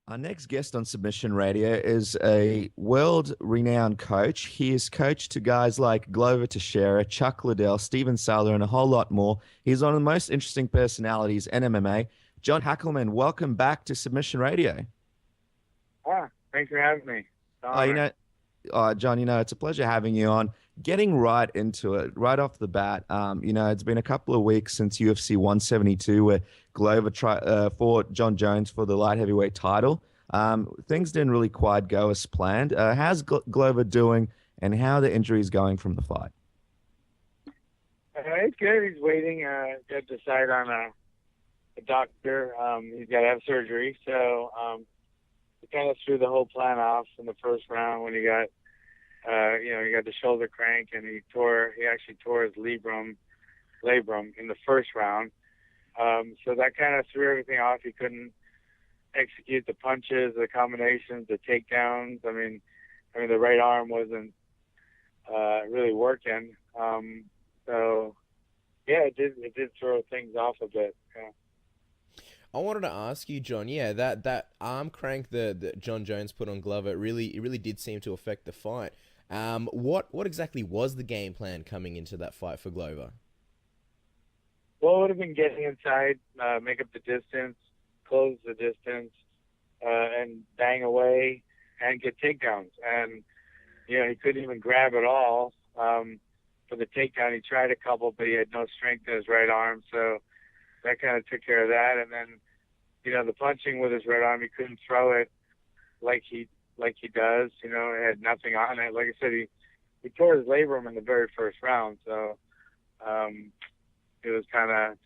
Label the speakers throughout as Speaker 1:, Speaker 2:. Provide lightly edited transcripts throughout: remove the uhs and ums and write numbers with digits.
Speaker 1: Our next guest on Submission Radio is a world-renowned coach. He is coach to guys like Glover Teixeira, Chuck Liddell, Steven Saller, and a whole lot more. He's one of the most interesting personalities in MMA. Jon Hackleman, welcome back to Submission Radio.
Speaker 2: Thanks for having me. It's an
Speaker 1: Oh,
Speaker 2: honor.
Speaker 1: Jon, it's a pleasure having you on. Getting right into it, right off the bat, it's been a couple of weeks since UFC 172 where Glover fought Jon Jones for the light heavyweight title. Things didn't really quite go as planned. How's Glover doing, and how are the injuries going from the fight?
Speaker 2: It's good. He's waiting. Got to decide on a doctor. He's got to have surgery. So he kind of threw the whole plan off in the first round when he got the shoulder crank, and he actually tore his labrum in the first round. So that kind of threw everything off. He couldn't execute the punches, the combinations, the takedowns. I mean, the right arm wasn't really working. So yeah, it did throw things off a bit. Yeah.
Speaker 3: I wanted to ask you, Jon. Yeah, that arm crank that Jon Jones put on Glover, it really did seem to affect the fight. What exactly was the game plan coming into that fight for Glover?
Speaker 2: Well, it would have been getting inside, make up the distance, close the distance, and bang away and get takedowns. And he couldn't even grab at all for the takedown. He tried a couple, but he had no strength in his right arm, so that kind of took care of that. And then, the punching with his right arm, he couldn't throw it like he does. It had nothing on it. Like I said, he tore his labrum in the very first round, so it was kind of,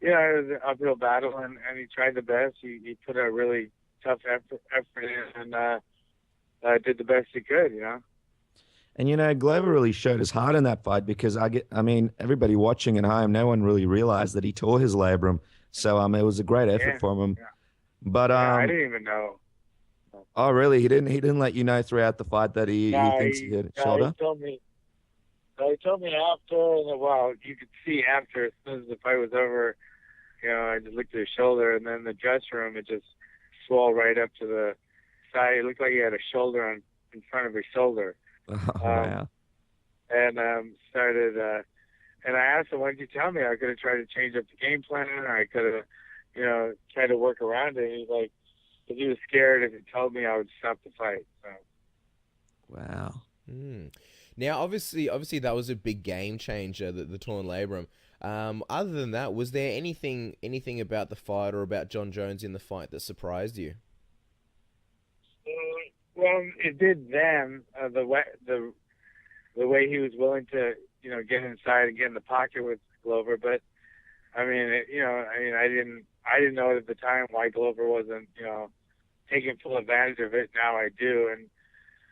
Speaker 2: it was an uphill battle, and he tried the best. He put a really tough effort in and did the best he could.
Speaker 1: And Glover really showed his heart in that fight because everybody watching at home, no one really realized that he tore his labrum. So it was a great effort from him.
Speaker 2: Yeah.
Speaker 1: But
Speaker 2: I didn't even know.
Speaker 1: Oh really? He didn't let you know throughout the fight that he thinks he hit his shoulder?
Speaker 2: He told me after, and well, you could see after, as soon as the fight was over, I just looked at his shoulder, and then the dressing room, it just swelled right up to the side. It looked like he had a shoulder in front of his shoulder.
Speaker 1: Oh, wow.
Speaker 2: And and I asked him, why didn't you tell me? I could have tried to change up the game plan, or I could have, tried to work around it. He's like, because he was scared if he told me I would stop the fight. So.
Speaker 1: Wow.
Speaker 3: Now, obviously, that was a big game changer, the torn labrum. Other than that, was there anything about the fight or about Jon Jones in the fight that surprised you?
Speaker 2: Well, it did then. The way he was willing to, get inside and get in the pocket with Glover. But I didn't know at the time why Glover wasn't, taking full advantage of it. Now I do, and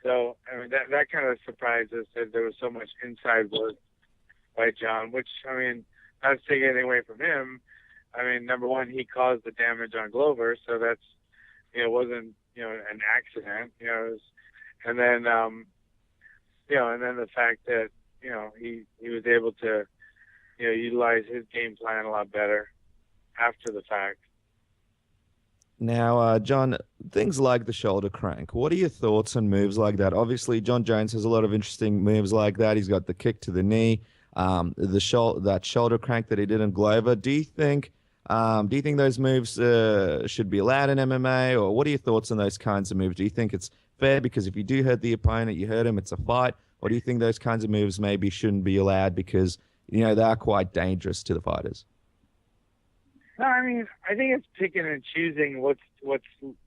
Speaker 2: so that kind of surprised us that there was so much inside work by Jon. Which not to take anything away from him. Number one, he caused the damage on Glover, so that's wasn't an accident. And then the fact that he was able to utilize his game plan a lot better after the fact.
Speaker 1: Now, Jon, things like the shoulder crank, what are your thoughts on moves like that? Obviously, Jon Jones has a lot of interesting moves like that. He's got the kick to the knee, that shoulder crank that he did in Glover. Do you think those moves should be allowed in MMA, or what are your thoughts on those kinds of moves? Do you think it's fair because if you do hurt the opponent, you hurt him, it's a fight? Or do you think those kinds of moves maybe shouldn't be allowed because, they are quite dangerous to the fighters?
Speaker 2: No, I think it's picking and choosing what's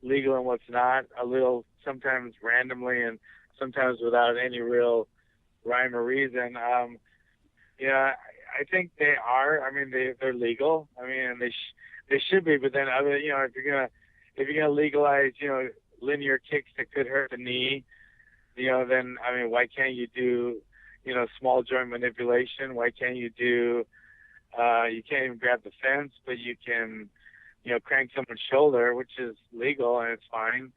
Speaker 2: legal and what's not, a little sometimes randomly and sometimes without any real rhyme or reason. I think they are. They're legal. And they should be. But then if you're gonna legalize, linear kicks that could hurt the knee, then why can't you do, small joint manipulation? Why can't you do? You can't even grab the fence, but you can, crank someone's shoulder, which is legal and it's fine.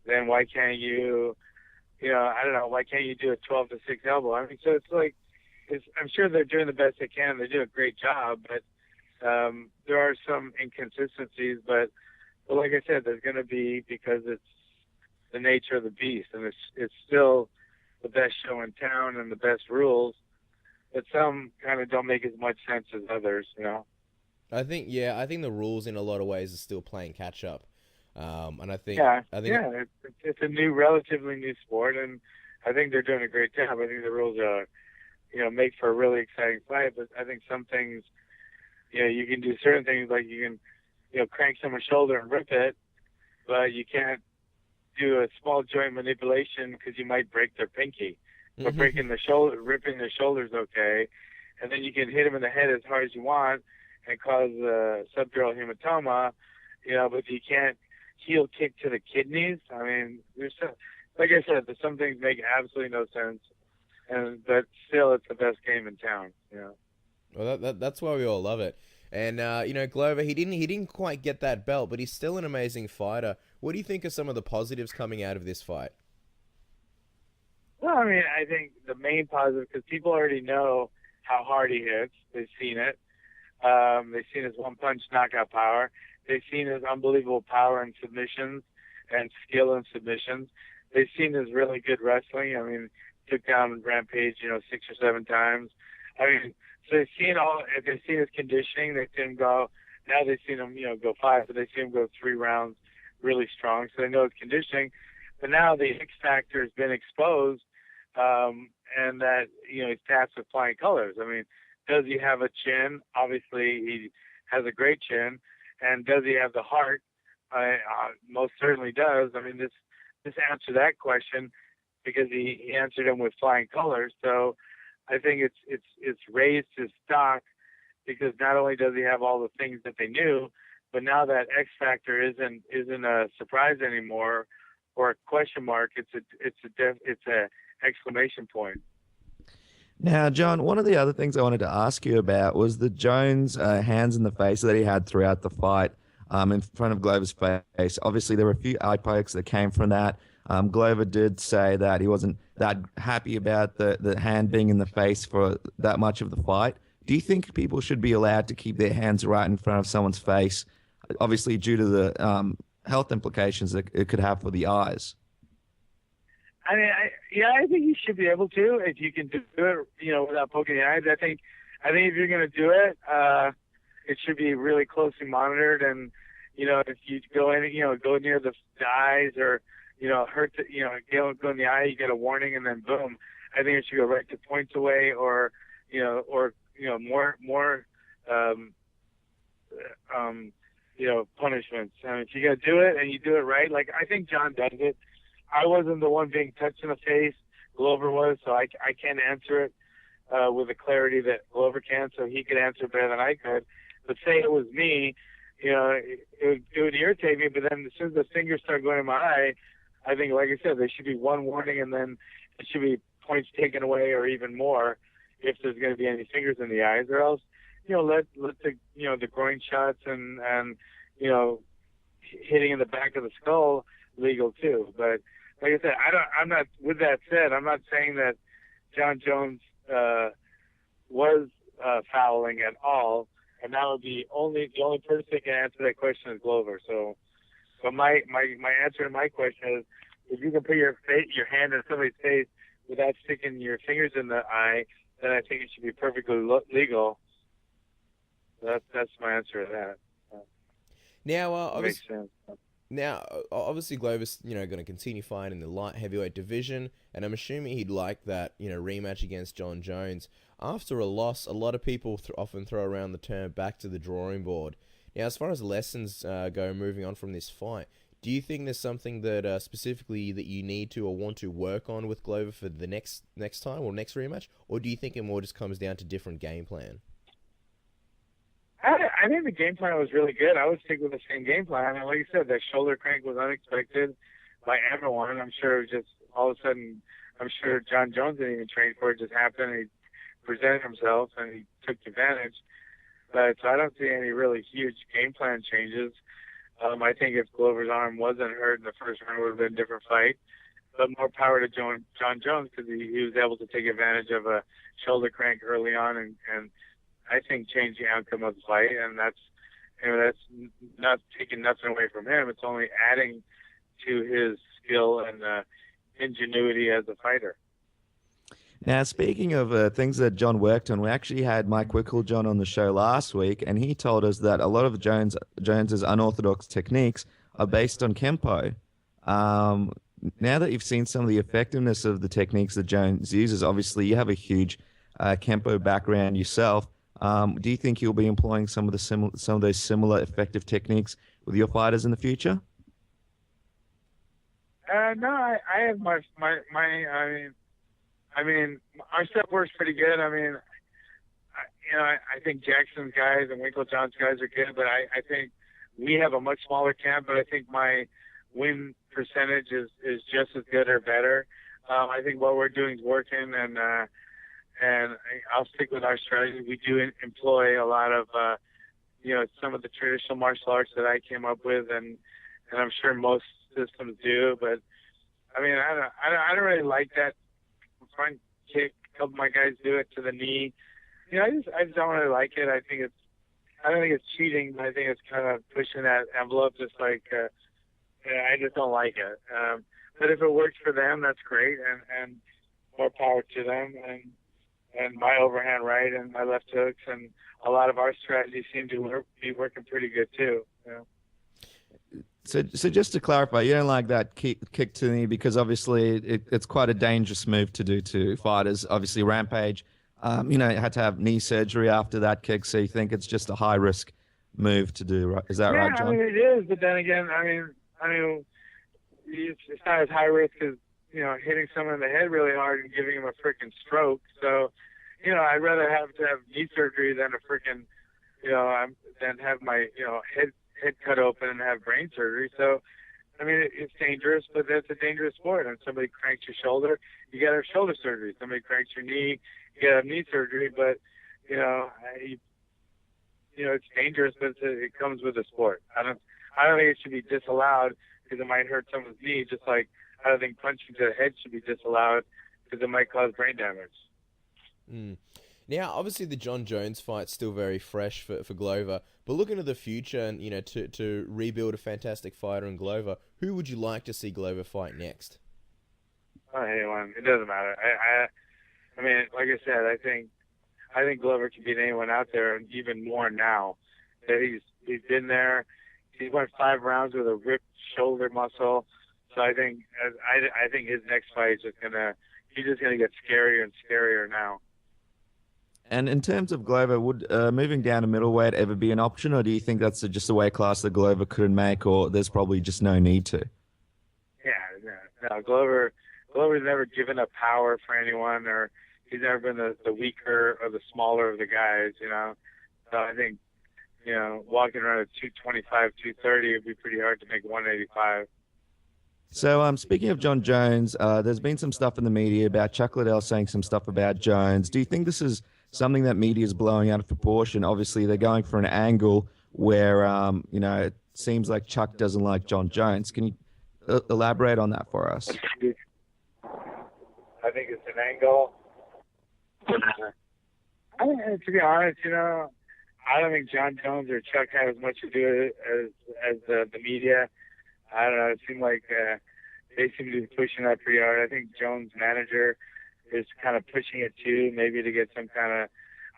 Speaker 2: Then why can't you, I don't know, why can't you do a 12-6 elbow? So it's like, I'm sure they're doing the best they can. They do a great job, but there are some inconsistencies. But But like I said, there's going to be, because it's the nature of the beast, and it's still the best show in town and the best rules. But some kind of don't make as much sense as others, you know.
Speaker 3: I think the rules in a lot of ways are still playing catch up, and
Speaker 2: it's a relatively new sport, and I think they're doing a great job. I think the rules are, make for a really exciting fight. But I think some things, you can do certain things, like you can, crank someone's shoulder and rip it, but you can't do a small joint manipulation because you might break their pinky. But ripping the shoulder is okay, and then you can hit them in the head as hard as you want and cause subdural hematoma, but you can't heel kick to the kidneys. I mean, like I said, some things make absolutely no sense, but still, it's the best game in town.
Speaker 3: Well, that's why we all love it. And Glover, he didn't quite get that belt, but he's still an amazing fighter. What do you think are some of the positives coming out of this fight?
Speaker 2: Well, I mean, I think the main positive, because people already know how hard he hits. They've seen it. They've seen his one-punch knockout power. They've seen his unbelievable power in submissions and skill in submissions. They've seen his really good wrestling. I mean, took down Rampage, 6 or 7 times. I mean, so they've seen his conditioning. They've seen him go. Now they've seen him, go 5, but they've seen him go 3 rounds really strong. So they know his conditioning. But now the X factor has been exposed, and that he's passed with flying colors. I mean, does he have a chin? Obviously, he has a great chin. And does he have the heart? Most certainly does. I mean, this answers that question because he answered him with flying colors. So I think it's raised his stock because not only does he have all the things that they knew, but now that X factor isn't a surprise anymore or a question mark. It's a exclamation point.
Speaker 1: Now, John, one of the other things I wanted to ask you about was the Jones hands in the face that he had throughout the fight in front of Glover's face. Obviously, there were a few eye pokes that came from that. Glover did say that he wasn't that happy about the hand being in the face for that much of the fight. Do you think people should be allowed to keep their hands right in front of someone's face, obviously due to the health implications that it could have for the eyes?
Speaker 2: I mean, I think you should be able to if you can do it, without poking the eyes. I think if you're going to do it, it should be really closely monitored. And if you go in, go near the eyes or hurt go in the eye, you get a warning, and then boom. I think it should go right to points away or more punishments. And if you're going to do it and you do it right, like I think Jon does it. I wasn't the one being touched in the face. Glover was, so I can't answer it with the clarity that Glover can, so he could answer better than I could. But say it was me, it would irritate me, but then as soon as the fingers start going in my eye, I think, like I said, there should be one warning, and then it should be points taken away or even more if there's going to be any fingers in the eyes, or else, let the, the groin shots and hitting in the back of the skull legal too. But like I said, I'm not. With that said, I'm not saying that Jon Jones was fouling at all, and that would be the only person that can answer that question is Glover. So, but my answer to my question is, if you can put your hand in somebody's face without sticking your fingers in the eye, then I think it should be perfectly legal. That's my answer to that.
Speaker 3: Now,
Speaker 2: makes sense.
Speaker 3: Now, obviously, Glover's going to continue fighting in the light heavyweight division, and I'm assuming he'd like that rematch against Jon Jones. After a loss, a lot of people often throw around the term "back to the drawing board." Now, as far as lessons go, moving on from this fight, do you think there's something that specifically that you need to or want to work on with Glover for the next time or next rematch, or do you think it more just comes down to different game plan?
Speaker 2: I think the game plan was really good. I would stick with the same game plan. And like you said, that shoulder crank was unexpected by everyone. I'm sure just all of a sudden, Jon Jones didn't even train for it. It just happened. He presented himself and he took advantage. But so I don't see any really huge game plan changes. I think if Glover's arm wasn't hurt in the first round, it would have been a different fight. But more power to Jon Jones because he was able to take advantage of a shoulder crank early on and I think changed the outcome of the fight, and that's not taking nothing away from him. It's only adding to his skill and ingenuity as a fighter.
Speaker 1: Now, speaking of things that John worked on, we actually had Mike John on the show last week, and he told us that a lot of Jones's unorthodox techniques are based on Kempo. Now that you've seen some of the effectiveness of the techniques that Jones uses, obviously you have a huge Kempo background yourself. Do you think you'll be employing some of those similar effective techniques with your fighters in the future?
Speaker 2: No, I have I mean, our stuff works pretty good. I mean, I think Jackson's guys and John's guys are good, but I think we have a much smaller camp, but I think my win percentage is just as good or better. I think what we're doing is working, and I'll stick with our strategy. We do employ a lot of, some of the traditional martial arts that I came up with, and I'm sure most systems do, but I mean, I don't really like that front kick. A couple of my guys do it to the knee. I just don't really like it. I don't think it's cheating, but I think it's kind of pushing that envelope. Just like I just don't like it. But if it works for them, that's great, and more power to them. And my overhand right and my left hooks and a lot of our strategies seem to be working pretty good too. So
Speaker 1: just to clarify, you don't like that kick to the knee because obviously it's quite a dangerous move to do to fighters. Obviously, Rampage, had to have knee surgery after that kick, so you think it's just a high risk move to do, right? Is that right, John?
Speaker 2: I mean, it is, but then again, I mean, it's not as high risk as hitting someone in the head really hard and giving him a freaking stroke. So, I'd rather have to have knee surgery than a freaking, than have my head cut open and have brain surgery. So, I mean, it's dangerous, but that's a dangerous sport. And somebody cranks your shoulder, you got to have shoulder surgery. Somebody cranks your knee, you got to have knee surgery. But, it's dangerous, but it comes with the sport. I don't think it should be disallowed because it might hurt someone's knee, just like I don't think punching to the head should be disallowed because it might cause brain damage.
Speaker 3: Now, obviously, the Jon Jones fight's still very fresh for Glover, but looking to the future and to rebuild a fantastic fighter in Glover, who would you like to see Glover fight next?
Speaker 2: Anyone. It doesn't matter. I mean, like I said, I think Glover can beat anyone out there, and even more now that he's been there. He went 5 rounds with a ripped shoulder muscle, so I think his next fight is he's just gonna get scarier and scarier now.
Speaker 1: And in terms of Glover, would moving down to middleweight ever be an option, or do you think that's just a weight class that Glover couldn't make, or there's probably just no need to?
Speaker 2: Yeah, no. Glover's never given up power for anyone, or he's never been the weaker or the smaller of the guys, So I think, walking around at 225, 230, it'd be pretty hard to make 185.
Speaker 1: So, speaking of Jon Jones, there's been some stuff in the media about Chuck Liddell saying some stuff about Jones. Do you think this is something that media is blowing out of proportion? Obviously, they're going for an angle where, it seems like Chuck doesn't like Jon Jones. Can you elaborate on that for us?
Speaker 2: I think it's an angle. I think, to be honest, I don't think Jon Jones or Chuck have as much to do as the media. I don't know. It seemed like they seem to be pushing that pretty hard. I think Jones' manager is kind of pushing it too, maybe to get some kind of,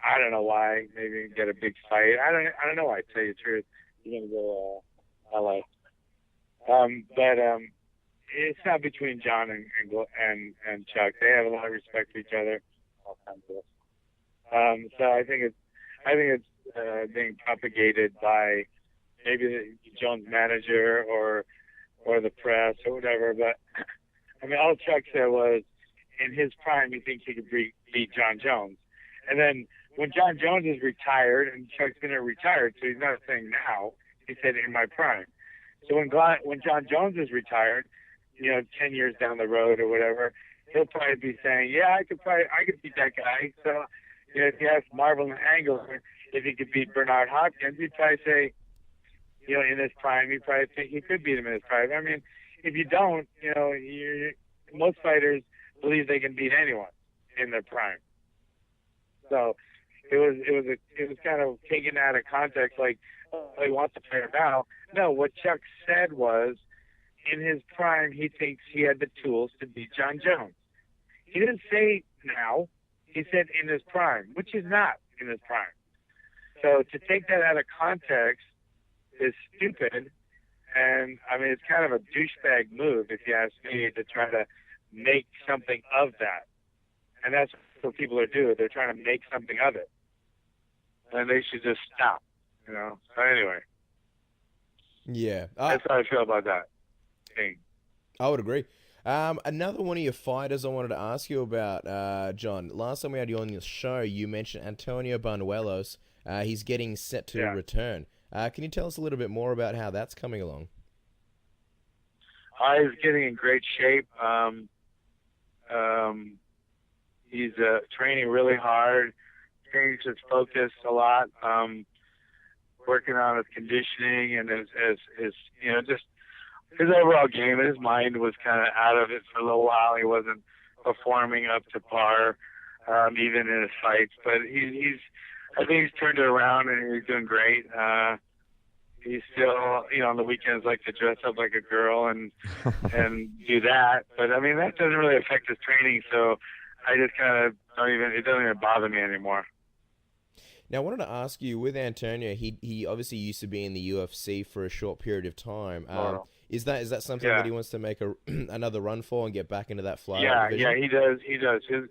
Speaker 2: I don't know why, maybe get a big fight. I don't know why, to tell you the truth. You're gonna go LA. But it's not between John and Chuck. They have a lot of respect for each other. All kinds of. So I think it's being propagated by maybe Jones' manager or the press or whatever. But I mean, all Chuck said was, in his prime, he thinks he could beat Jon Jones. And then when Jon Jones is retired, and Chuck's going to retire, so he's not saying now, he said in my prime. So when Jon Jones is retired, 10 years down the road or whatever, he'll probably be saying, yeah, I could beat that guy. So, if you ask Marvel and Angle if he could beat Bernard Hopkins, he'd probably say, in his prime, he'd probably think he could beat him in his prime. I mean, if you don't, most fighters believe they can beat anyone in their prime. So it was kind of taken out of context, like, he wants to play her now. No, what Chuck said was, in his prime, he thinks he had the tools to beat Jon Jones. He didn't say now. He said in his prime, which is not in his prime. So to take that out of context is stupid. And, I mean, it's kind of a douchebag move, if you ask me, to try to make something of that. And that's what people are doing. They're trying to make something of it. And they should just stop, you know. So anyway.
Speaker 3: Yeah.
Speaker 2: That's how I feel about that thing.
Speaker 3: I would agree. Another one of your fighters I wanted to ask you about, John. Last time we had you on your show, you mentioned Antonio Banuelos. He's getting set to return. Can you tell us a little bit more about how that's coming along?
Speaker 2: He's getting in great shape. He's training really hard. Changed his focus a lot. Working on his conditioning and his you know, just his overall game. His mind was kind of out of it for a little while. He wasn't performing up to par, even in his fights. But I think he's turned it around and he's doing great. He's still, you know, on the weekends like to dress up like a girl and do that. But I mean, that doesn't really affect his training. So I just kind of it doesn't even bother me anymore.
Speaker 3: Now, I wanted to ask you, with Antonio, he obviously used to be in the UFC for a short period of time. Is that something that he wants to make another run for and get back into that flyweight division?
Speaker 2: Yeah, he does. His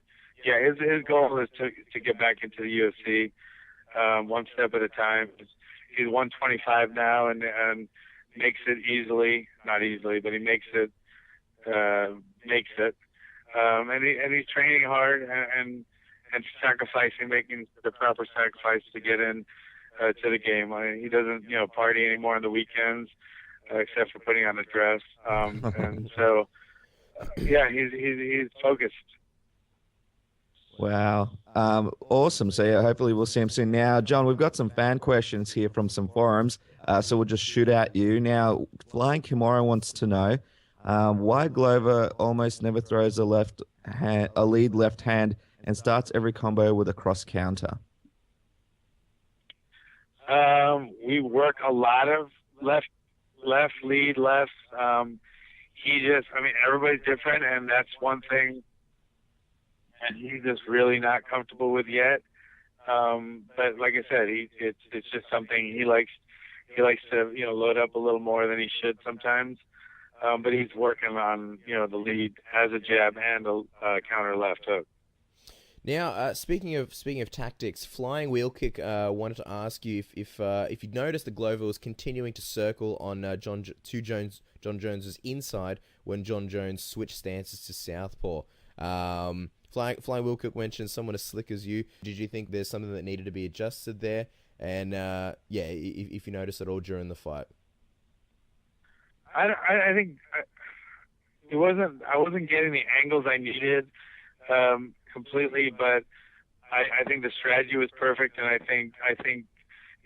Speaker 2: goal is to get back into the UFC, one step at a time. He's 125 now and makes it easily, not easily, but he makes it. And he's training hard and sacrificing, making the proper sacrifice to get in to the game. I mean, he doesn't, you know, party anymore on the weekends, except for putting on a dress. And so, yeah, he's focused.
Speaker 1: Wow. Awesome. So yeah, hopefully we'll see him soon. Now, John, we've got some fan questions here from some forums. So we'll just shoot at you. Now, Flying Kimura wants to know why Glover almost never throws a lead left hand and starts every combo with a cross counter.
Speaker 2: We work a lot of left lead, left. Everybody's different, and that's one thing and he's just really not comfortable with yet. But like I said, it's just something he likes to, you know, load up a little more than he should sometimes. But he's working on, you know, the lead as a jab and a counter left hook.
Speaker 3: Now, speaking of tactics, Flying Wheel Kick wanted to ask you if you noticed that Glover was continuing to circle on Jon Jones's inside when Jon Jones switched stances to southpaw. Flying Wheel Kick mentioned someone as slick as you. Did you think there's something that needed to be adjusted there? And if you noticed at all during the fight.
Speaker 2: I think I wasn't getting the angles I needed completely, but I think the strategy was perfect, and I think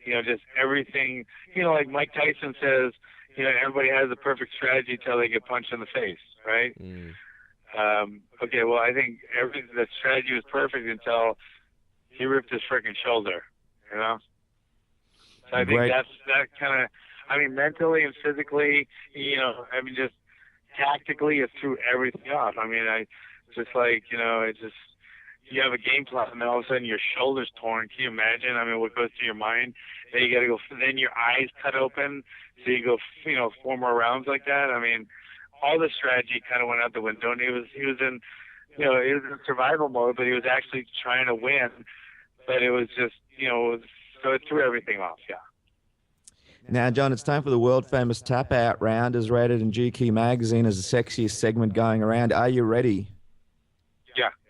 Speaker 2: you know, just everything, you know, like Mike Tyson says, you know, everybody has the perfect strategy till they get punched in the face, right? Okay, well, I think the strategy was perfect until he ripped his freaking shoulder, you know. So I think that kind of, I mean, mentally and physically, you know, I mean, just tactically, it threw everything off. I mean, you have a game plan, and then all of a sudden your shoulder's torn. Can you imagine? I mean, what goes through your mind? Then you got to go. Then your eyes cut open, so you go, you know, 4 more rounds like that. I mean, all the strategy kind of went out the window, and he was in, you know, he was in survival mode, but he was actually trying to win. But it was just, you know, so it threw everything off. Yeah.
Speaker 1: Now, John, it's time for the world-famous tap-out round, as rated in GQ magazine as the sexiest segment going around. Are you ready?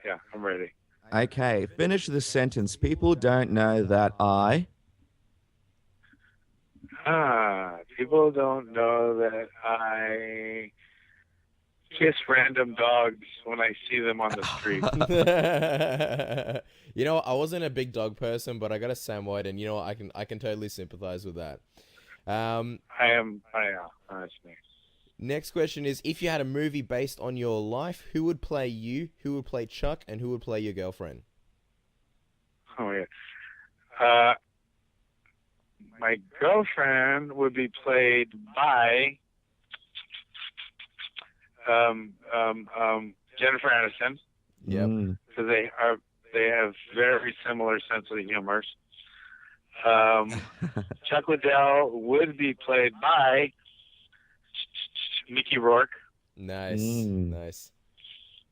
Speaker 2: Yeah, I'm ready.
Speaker 1: Okay, finish the sentence. People don't know that I...
Speaker 2: People don't know that I kiss random dogs when I see them on the street.
Speaker 3: You know, I wasn't a big dog person, but I got a Samoyed, and you know, I can totally sympathize with that.
Speaker 2: I am. That's me.
Speaker 3: Next question is, if you had a movie based on your life, who would play you, who would play Chuck, and who would play your girlfriend?
Speaker 2: Oh, yeah. My girlfriend would be played by Jennifer Aniston.
Speaker 3: Yep.
Speaker 2: Because they have very similar sense of humors. Chuck Liddell would be played by Mickey Rourke.
Speaker 3: Nice. Nice.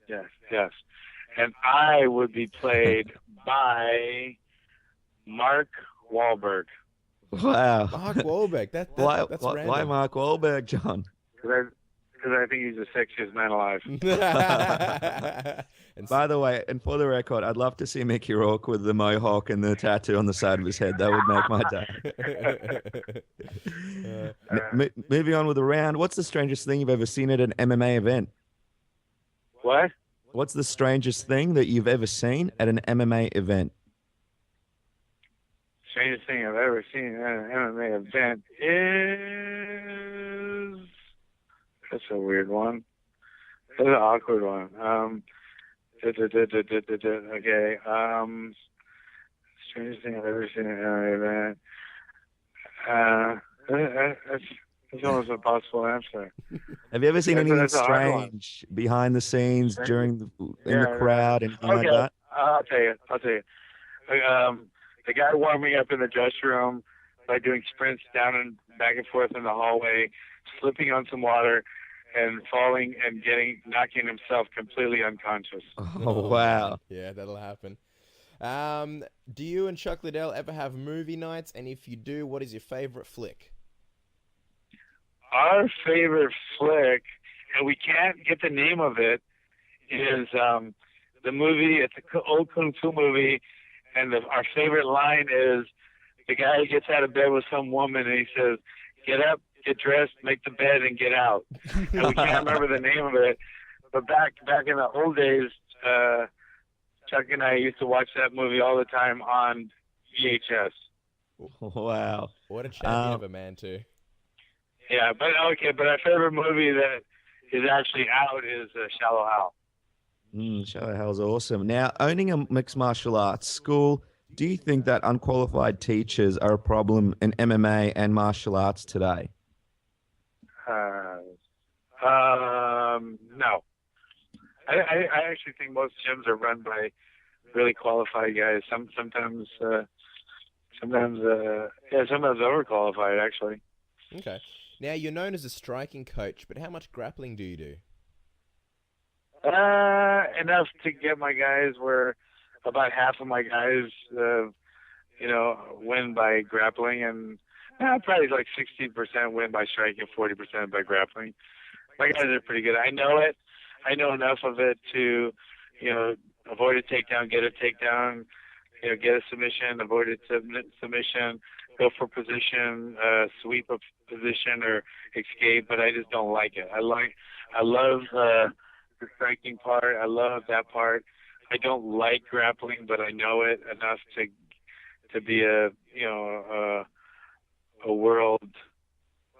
Speaker 2: Yes. And I would be played by Mark Wahlberg.
Speaker 1: Wow.
Speaker 3: Mark Wahlberg. That's random.
Speaker 1: Why Mark Wahlberg, John?
Speaker 2: Because I think he's the sexiest man alive.
Speaker 1: By the way, and for the record, I'd love to see Mickey Rourke with the mohawk and the tattoo on the side of his head. That would make my day. Moving on with the round. What's the strangest thing you've ever seen at an MMA event?
Speaker 2: What?
Speaker 1: What's the strangest thing that you've ever seen at an MMA event?
Speaker 2: Strangest thing I've ever seen at an MMA event is... That's a weird one. That's an awkward one. Okay. Strangest thing I've ever seen at an MMA event. That's almost an impossible answer.
Speaker 1: Have you ever seen anything strange behind the scenes in the crowd, anything like that?
Speaker 2: I'll tell you. The guy warming up in the dressing room by doing sprints down and back and forth in the hallway, slipping on some water, and falling and knocking himself completely unconscious.
Speaker 1: Oh, wow.
Speaker 3: Yeah, that'll happen. Do you and Chuck Liddell ever have movie nights? And if you do, what is your favorite flick?
Speaker 2: Our favorite flick, and we can't get the name of it, is the movie. It's an old kung fu movie, and our favorite line is the guy gets out of bed with some woman, and he says, "Get up, get dressed, make the bed, and get out." And we can't remember the name of it, but back in the old days, Chuck and I used to watch that movie all the time on VHS.
Speaker 1: Wow.
Speaker 3: What a champion of a man, too.
Speaker 2: Yeah, but our favorite movie that is actually out is Shallow Hal.
Speaker 1: Shallow Hal's awesome. Now, owning a mixed martial arts school, do you think that unqualified teachers are a problem in MMA and martial arts today?
Speaker 2: No. I actually think most gyms are run by really qualified guys. Sometimes overqualified, actually.
Speaker 3: Okay. Now, you're known as a striking coach, but how much grappling do you do?
Speaker 2: Enough to get my guys where about half of my guys, win by grappling, and probably like 60% win by striking, 40% by grappling. My guys are pretty good. I know it. I know enough of it to, avoid a takedown, get a takedown, get a submission, avoid a submission, go for position, sweep a position or escape, but I just don't like it. I love the striking part. I love that part. I don't like grappling, but I know it enough to be a world.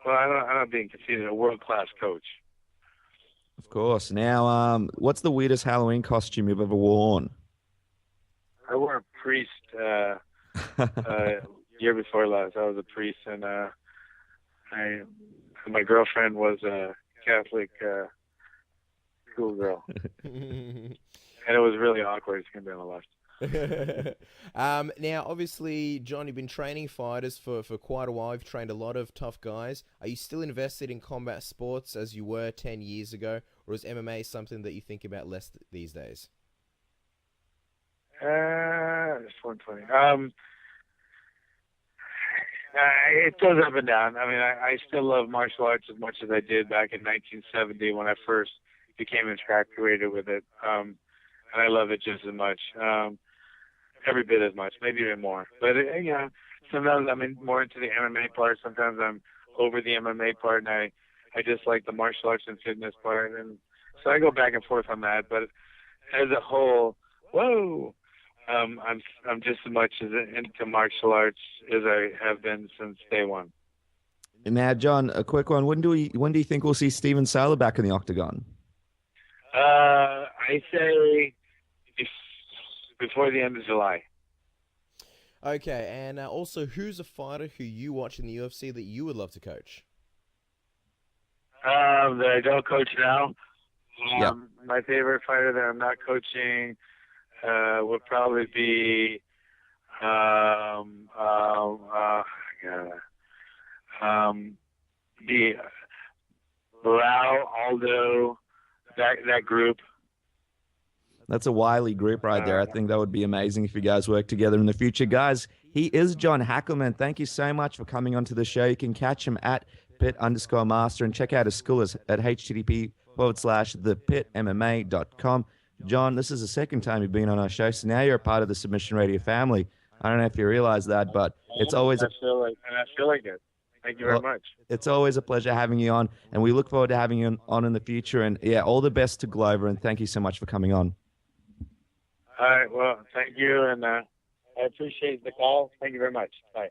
Speaker 2: Well, I'm not being conceited. A world-class coach.
Speaker 1: Of course. Now, what's the weirdest Halloween costume you've ever worn?
Speaker 2: I wore a priest year before last. I was a priest, and my girlfriend was a Catholic schoolgirl. And it was really awkward. It's going to be on the left.
Speaker 3: Now, obviously, John, you've been training fighters for quite a while. You've trained a lot of tough guys. Are you still invested in combat sports as you were 10 years ago, or is MMA something that you think about less these days?
Speaker 2: It's 120. It goes up and down. I mean, I still love martial arts as much as I did back in 1970 when I first became infatuated with it. And I love it just as much. Every bit as much, maybe even more. But, sometimes I'm more into the MMA part. Sometimes I'm over the MMA part, and I just like the martial arts and fitness part. And so I go back and forth on that. But as a whole, I'm just as much into martial arts as I have been since day one.
Speaker 1: Now, John, a quick one. When do you think we'll see Steven Saylor back in the octagon?
Speaker 2: I say before the end of July.
Speaker 3: Okay, and also, who's a fighter who you watch in the UFC that you would love to coach?
Speaker 2: That I don't coach now.
Speaker 1: Yeah.
Speaker 2: My favorite fighter that I'm not coaching would probably be the Lau, Aldo, that group.
Speaker 1: That's a wily group right there. I think that would be amazing if you guys work together in the future. Guys, he is Jon Hackleman. Thank you so much for coming onto the show. You can catch him at Pit_Master and check out his school at http://thepitmma.com. Jon, this is the second time you've been on our show, so now you're a part of the Submission Radio family. I don't know if you realize that, but it's always
Speaker 2: I feel like it. Thank you very much.
Speaker 1: It's always a pleasure having you on, and we look forward to having you on in the future. And yeah, all the best to Glover, and thank you so much for coming on.
Speaker 2: All right. Well, thank you, and I appreciate the call. Thank you very much. Bye.